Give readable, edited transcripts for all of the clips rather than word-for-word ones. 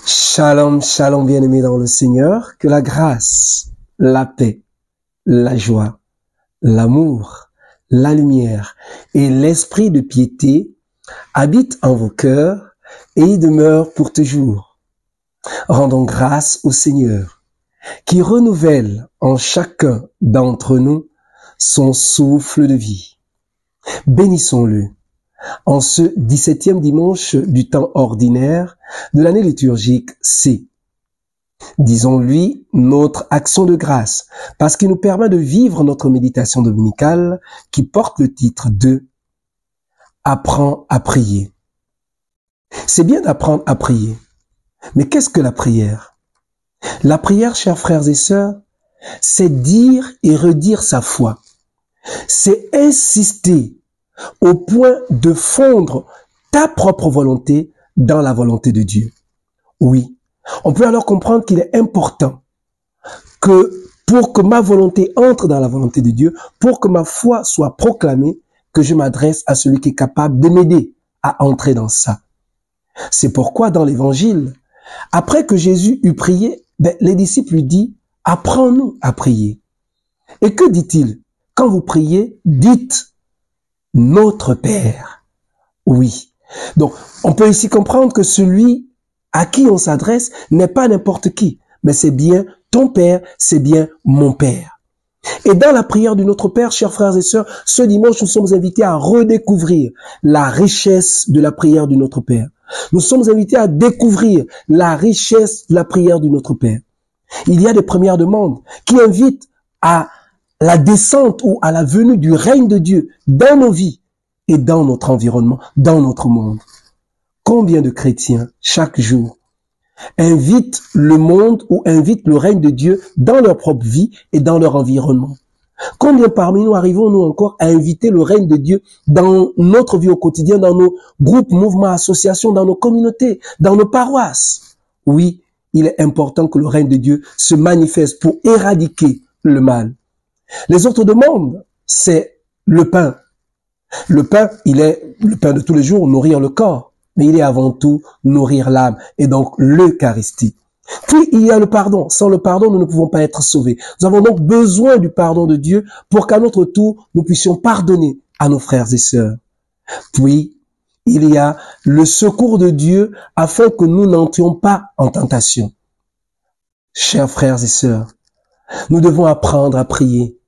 Shalom, shalom bien-aimés dans le Seigneur, que la grâce, la paix, la joie, l'amour, la lumière et l'esprit de piété habitent en vos cœurs et y demeurent pour toujours. Rendons grâce au Seigneur, qui renouvelle en chacun d'entre nous son souffle de vie. Bénissons-le en ce 17e dimanche du temps ordinaire de l'année liturgique C. Disons-lui notre action de grâce, parce qu'il nous permet de vivre notre méditation dominicale qui porte le titre de « Apprends à prier ». C'est bien d'apprendre à prier, mais qu'est-ce que la prière? La prière, chers frères et sœurs, c'est dire et redire sa foi. C'est insister au point de fondre ta propre volonté dans la volonté de Dieu. Oui, on peut alors comprendre qu'il est important que pour que ma volonté entre dans la volonté de Dieu, pour que ma foi soit proclamée, que je m'adresse à celui qui est capable de m'aider à entrer dans ça. C'est pourquoi dans l'évangile, après que Jésus eut prié, les disciples lui disent « Apprends-nous à prier ». Et que dit-il? Quand vous priez, dites « Notre Père ». Oui. Donc, on peut ici comprendre que celui à qui on s'adresse n'est pas n'importe qui, mais c'est bien ton Père, c'est bien mon Père. Et dans la prière de notre Père, chers frères et sœurs, ce dimanche, nous sommes invités à redécouvrir la richesse de la prière de notre Père. Nous sommes invités à découvrir la richesse de la prière de notre Père. Il y a des premières demandes qui invitent à la descente ou à la venue du règne de Dieu dans nos vies et dans notre environnement, dans notre monde. Combien de chrétiens, chaque jour, invitent le monde ou invitent le règne de Dieu dans leur propre vie et dans leur environnement? Combien parmi nous arrivons-nous encore à inviter le règne de Dieu dans notre vie au quotidien, dans nos groupes, mouvements, associations, dans nos communautés, dans nos paroisses? Oui, il est important que le règne de Dieu se manifeste pour éradiquer le mal. Les autres demandes, c'est le pain. Le pain, il est le pain de tous les jours, nourrir le corps, mais il est avant tout nourrir l'âme, et donc l'Eucharistie. Puis il y a le pardon. Sans le pardon, nous ne pouvons pas être sauvés. Nous avons donc besoin du pardon de Dieu pour qu'à notre tour, nous puissions pardonner à nos frères et sœurs. Puis, il y a le secours de Dieu afin que nous n'entrions pas en tentation. Chers frères et sœurs, nous devons apprendre à prier.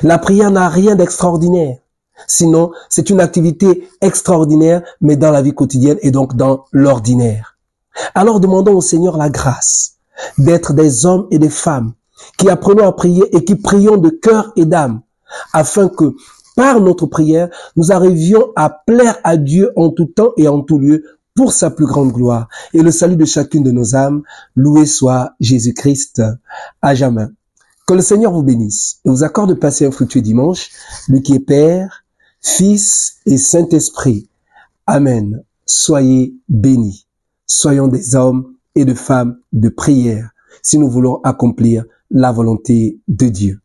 La prière n'a rien d'extraordinaire. Sinon, c'est une activité extraordinaire, mais dans la vie quotidienne et donc dans l'ordinaire. Alors demandons au Seigneur la grâce d'être des hommes et des femmes qui apprenons à prier et qui prions de cœur et d'âme, afin que, par notre prière, nous arrivions à plaire à Dieu en tout temps et en tout lieu pour sa plus grande gloire et le salut de chacune de nos âmes. Loué soit Jésus-Christ à jamais. Que le Seigneur vous bénisse et vous accorde de passer un fructueux dimanche, lui qui est Père, Fils et Saint-Esprit. Amen. Soyez bénis. Soyons des hommes et de femmes de prière si nous voulons accomplir la volonté de Dieu.